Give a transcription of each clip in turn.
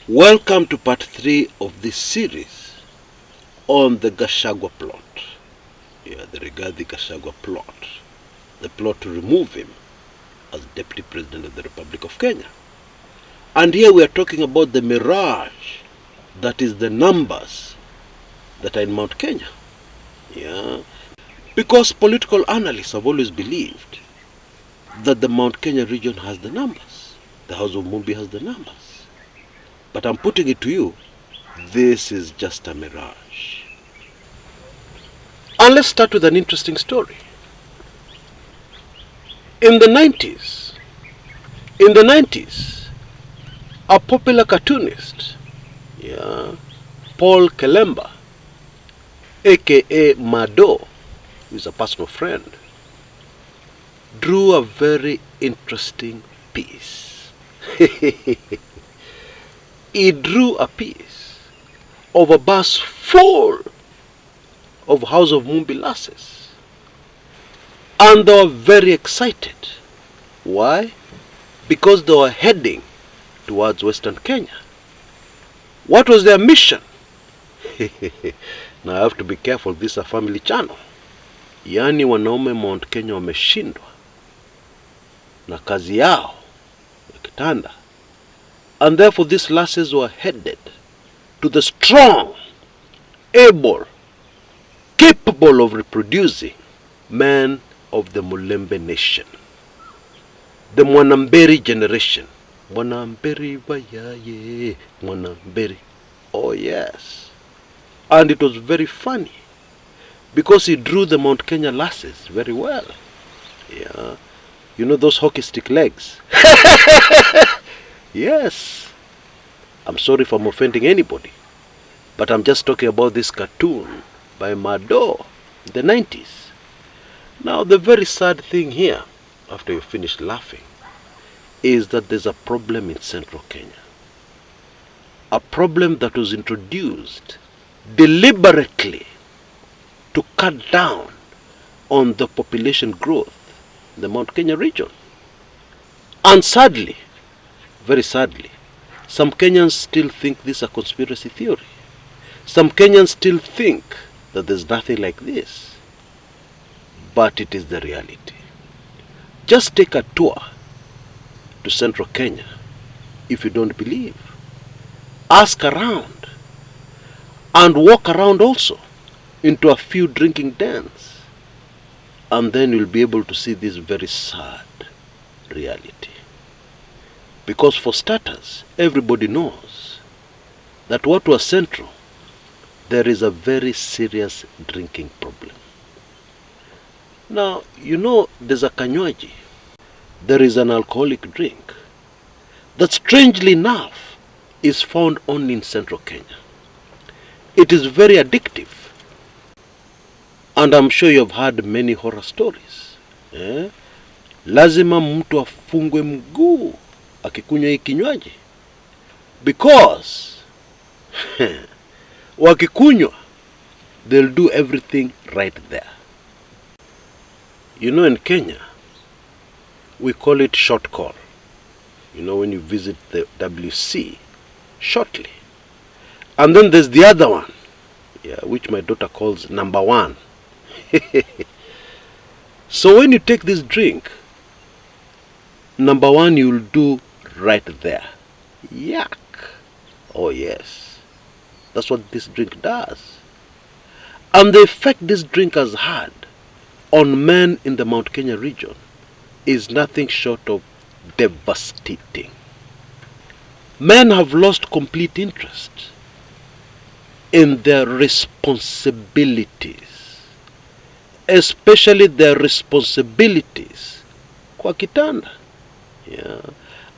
Welcome to part 3 of this series on the Gachagua plot. The Rigathi Gachagua plot. The plot to remove him as Deputy President of the Republic of Kenya. And here we are talking about the mirage that is the numbers that are in Mount Kenya. Because political analysts have always believed that the Mount Kenya region has the numbers. The House of Mumbi has the numbers. But I'm putting it to you, this is just a mirage. And let's start with an interesting story. In the 90s, a popular cartoonist, Paul Kelemba, aka Mado, who is a personal friend, drew a very interesting piece. He drew a piece of a bus full of House of Mumbi lasses. And they were very excited. Why? Because they were heading towards Western Kenya. What was their mission? Now I have to be careful, this is a family channel. Yani wanaume Mount Kenya wameshindwa na kazi yao ya kitanda. And therefore these lasses were headed to the strong, able, capable of reproducing men of the Mulembe nation. The Mwanamberi generation. Mwanamberi bayaye, Mwanamberi. Oh yes. And it was very funny because he drew the Mount Kenya lasses very well. You know those hockey stick legs? Yes. I'm sorry if I'm offending anybody, but I'm just talking about this cartoon by Mado in the 90s. Now the very sad thing here, after you finish laughing, is that there's a problem in central Kenya. A problem that was introduced deliberately to cut down on the population growth in the Mount Kenya region. And sadly, very sadly, some Kenyans still think this is a conspiracy theory. Some Kenyans still think that there's nothing like this. But it is the reality. Just take a tour to central Kenya if you don't believe. Ask around. And walk around also into a few drinking dens. And then you'll be able to see this very sad reality. Because for starters, everybody knows that what was central, there is a very serious drinking problem. Now, you know, there's a kanywaji. There is an alcoholic drink that strangely enough is found only in central Kenya. It is very addictive. And I'm sure you've heard many horror stories. Lazima mtu afungwe mguu akikunywa hii kinywaji. Because wakikunywa, they'll do everything right there. You know, in Kenya, we call it short call. You know, when you visit the WC, shortly. And then there's the other one, which my daughter calls number 1. So when you take this drink, number 1 you'll do right there. Yuck. Oh yes. That's what this drink does. And the effect this drink has had on men in the Mount Kenya region is nothing short of devastating. Men have lost complete interest in their responsibilities, especially their responsibilities kwa kitanda.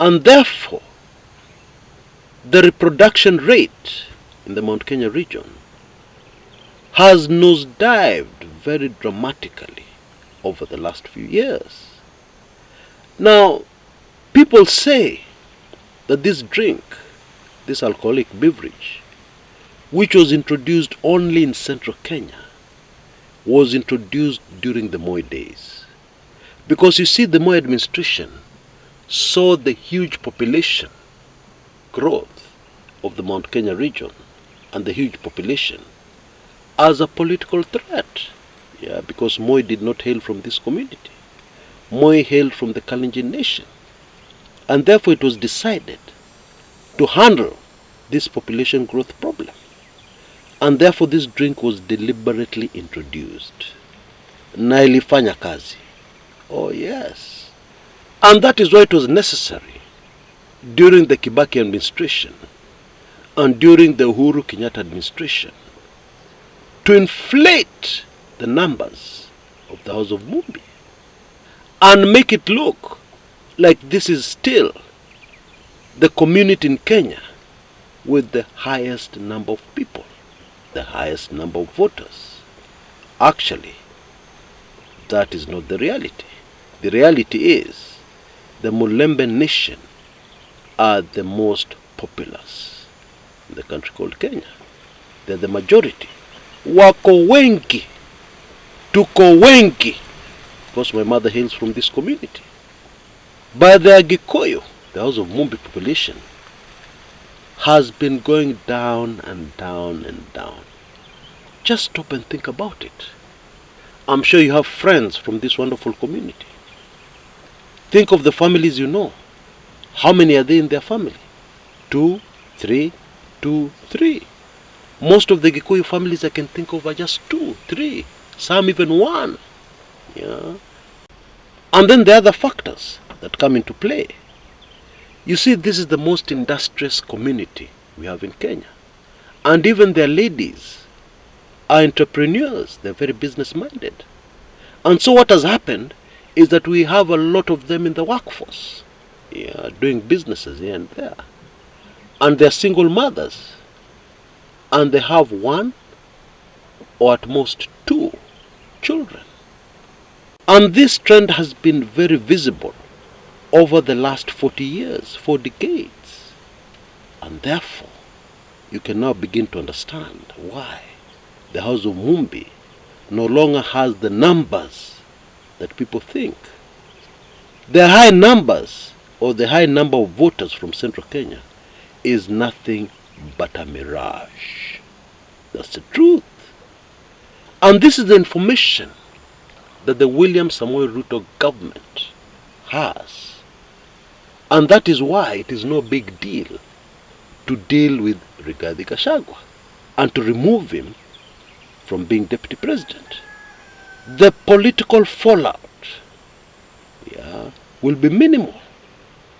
And therefore, the reproduction rate in the Mount Kenya region has nosedived very dramatically over the last few years. Now, people say that this drink, this alcoholic beverage, which was introduced only in central Kenya, was introduced during the Moi days. Because you see, the Moi administration saw the huge population growth of the Mount Kenya region and the huge population as a political threat. Yeah, because Moi did not hail from this community. Moi hailed from the Kalenjin nation. And therefore it was decided to handle this population growth problem. And therefore this drink was deliberately introduced. Na ilifanya kazi. Oh yes. And that is why it was necessary during the Kibaki administration and during the Uhuru Kenyatta administration to inflate the numbers of the House of Mumbi and make it look like this is still the community in Kenya with the highest number of people, the highest number of voters. Actually, that is not the reality. The reality is the Mulembe nation are the most populous in the country called Kenya. They're the majority. Wako wengi, tuko wengi, because my mother hails from this community. But the Kikuyu, the House of Mumbi population, has been going down and down and down. Just stop and think about it. I'm sure you have friends from this wonderful community. Think of the families you know. How many are there in their family? 2, 3, 2, 3. Most of the Kikuyu families I can think of are just 2, 3, some even 1. Yeah. And then there are other factors that come into play. You see, this is the most industrious community we have in Kenya. And even their ladies are entrepreneurs. They're very business-minded. And so what has happened is that we have a lot of them in the workforce, yeah, doing businesses here and there. And they're single mothers. And they have 1 or at most 2 children. And this trend has been very visible over the last 40 years, 4 decades. And therefore, you can now begin to understand why the House of Mumbi no longer has the numbers that people think. The high numbers, or the high number of voters from Central Kenya, is nothing but a mirage. That's the truth. And this is the information that the William Samoei Ruto government has. And that is why it is no big deal to deal with Rigathi Gachagua and to remove him from being deputy president. The political fallout, yeah, will be minimal.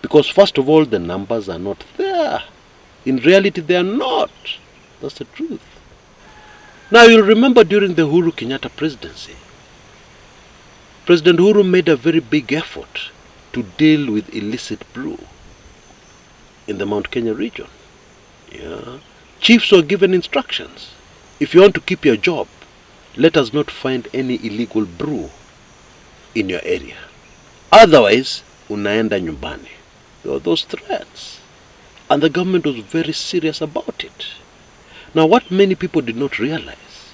Because first of all, the numbers are not there. In reality, they are not. That's the truth. Now, you'll remember during the Uhuru Kenyatta presidency, President Uhuru made a very big effort to deal with illicit brew in the Mount Kenya region. Yeah. Chiefs were given instructions. If you want to keep your job, let us not find any illegal brew in your area. Otherwise, unaenda nyumbani. There were those threats. And the government was very serious about it. Now, what many people did not realize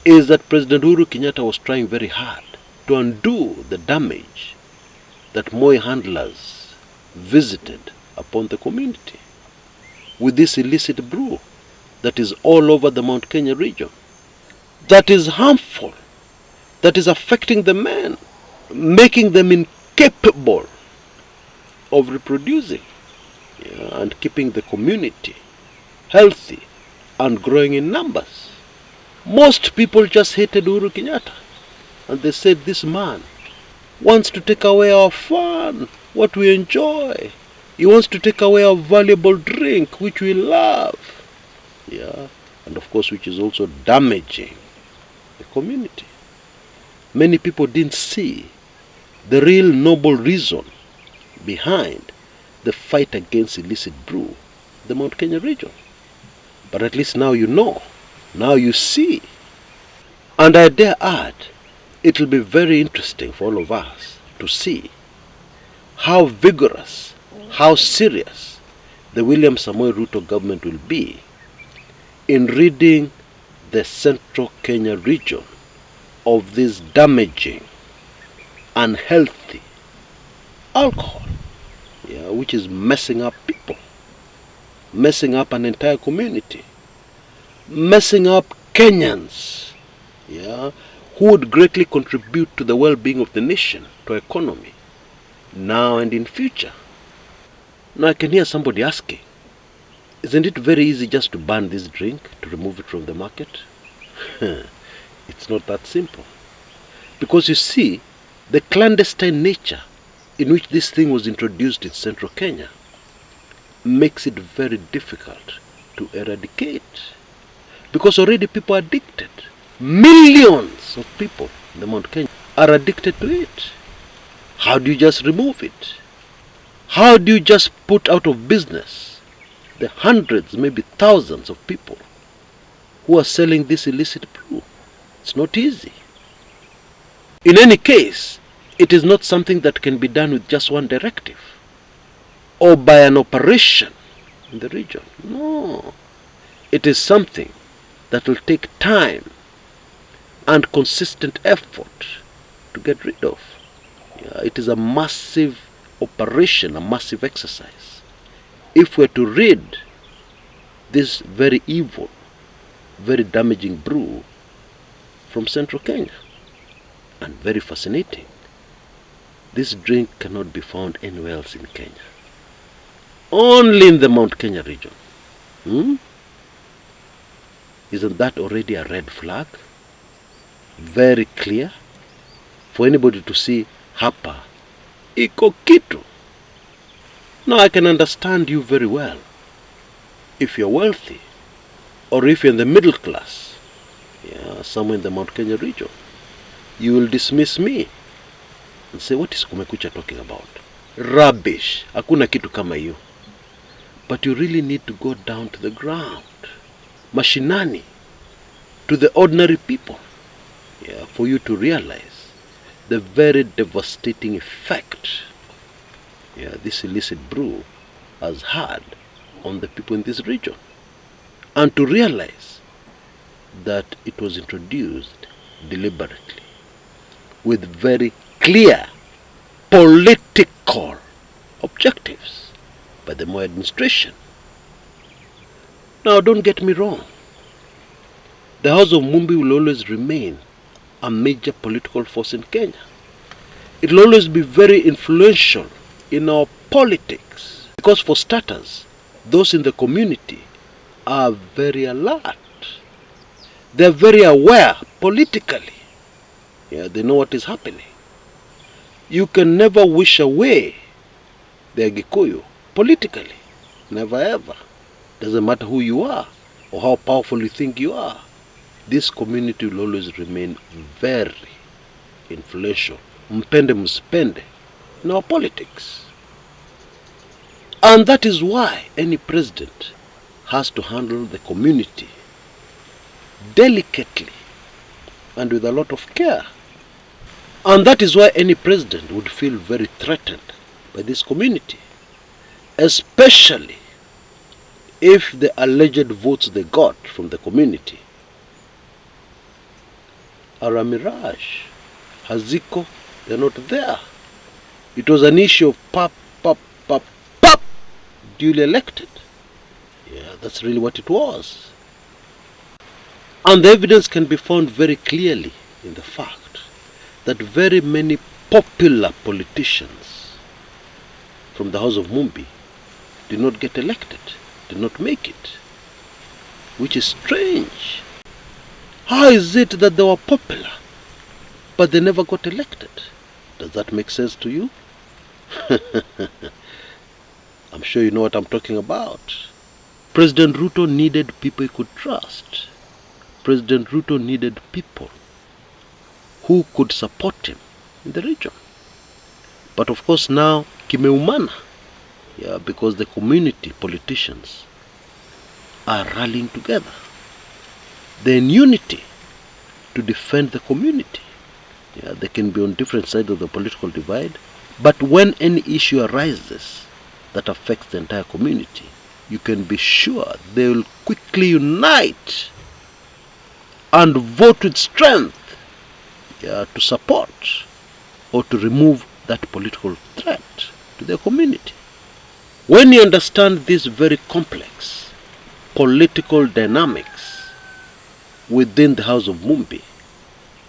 is that President Uhuru Kenyatta was trying very hard to undo the damage that Moi handlers visited upon the community with this illicit brew that is all over the Mount Kenya region, that is harmful, that is affecting the men, making them incapable of reproducing, yeah, and keeping the community healthy and growing in numbers. Most people just hated Uhuru Kenyatta, and they said this man wants to take away our fun, what we enjoy. He wants to take away our valuable drink, which we love. Yeah, and of course, which is also damaging the community. Many people didn't see the real noble reason behind the fight against illicit brew in the Mount Kenya region. But at least now you know, now you see. And I dare add, it will be very interesting for all of us to see how vigorous, how serious the William Samoei Ruto government will be in ridding the Central Kenya region of this damaging, unhealthy alcohol, yeah, which is messing up people. messing up an entire community, messing up Kenyans, who would greatly contribute to the well-being of the nation, to our economy, now and in future. Now I can hear somebody asking, isn't it very easy just to ban this drink, to remove it from the market? It's not that simple. Because you see, the clandestine nature in which this thing was introduced in central Kenya makes it very difficult to eradicate. Because already people are addicted. Millions of people in the Mount Kenya are addicted to it. How do you just remove it? How do you just put out of business the hundreds, maybe thousands of people who are selling this illicit brew? It's not easy. In any case, it is not something that can be done with just one directive or by an operation in the region. No. It is something that will take time and consistent effort to get rid of. It is a massive operation, a massive exercise. If we're to rid this very evil, very damaging brew from central Kenya. And very fascinating, this drink cannot be found anywhere else in Kenya. Only in the Mount Kenya region. Isn't that already a red flag? Very clear for anybody to see hapa iko kitu. Now I can understand you very well. If you're wealthy, or if you're in the middle class, somewhere in the Mount Kenya region, you will dismiss me and say, what is Kumekucha talking about? Rubbish. Hakuna kitu kama hiyo. But you really need to go down to the ground, mashinani, to the ordinary people, for you to realize the very devastating effect this illicit brew has had on the people in this region. And to realize that it was introduced deliberately with very clear political objectives by the Moi administration. Now don't get me wrong. The House of Mumbi will always remain a major political force in Kenya. It will always be very influential in our politics. Because for starters, those in the community are very alert. They're very aware politically. They know what is happening. You can never wish away the Kikuyu politically. Never ever. Doesn't matter who you are or how powerful you think you are. This community will always remain very influential. Mpende msipende in our politics. And that is why any president has to handle the community delicately and with a lot of care. And that is why any president would feel very threatened by this community, especially if the alleged votes they got from the community are a mirage. Haziko, they're not there. It was an issue of pop, duly elected. That's really what it was. And the evidence can be found very clearly in the fact that very many popular politicians from the House of Mumbi did not get elected, did not make it, which is strange. How is it that they were popular, but they never got elected? Does that make sense to you? I'm sure you know what I'm talking about. President Ruto needed people he could trust. President Ruto needed people who could support him in the region. But of course now, kimeumana. Because the community politicians are rallying together. They're in unity to defend the community. They can be on different sides of the political divide. But when any issue arises that affects the entire community, you can be sure they will quickly unite and vote with strength to support or to remove that political threat to their community. When you understand these very complex political dynamics within the House of Mumbi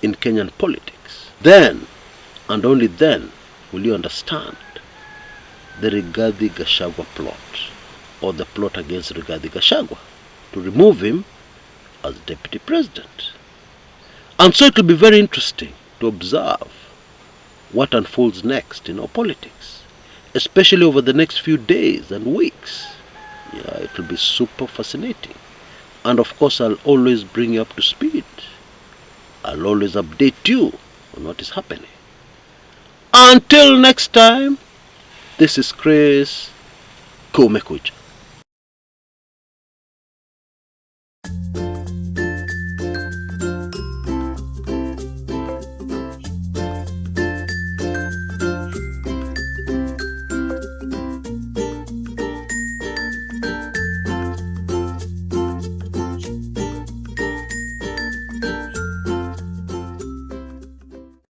in Kenyan politics, then and only then will you understand the Rigathi Gachagua plot, or the plot against Rigathi Gachagua to remove him as deputy president. And so it will be very interesting to observe what unfolds next in our politics, especially over the next few days and weeks. Yeah, it will be super fascinating. And of course, I'll always bring you up to speed. I'll always update you on what is happening. Until next time, this is Chris Kumekucha.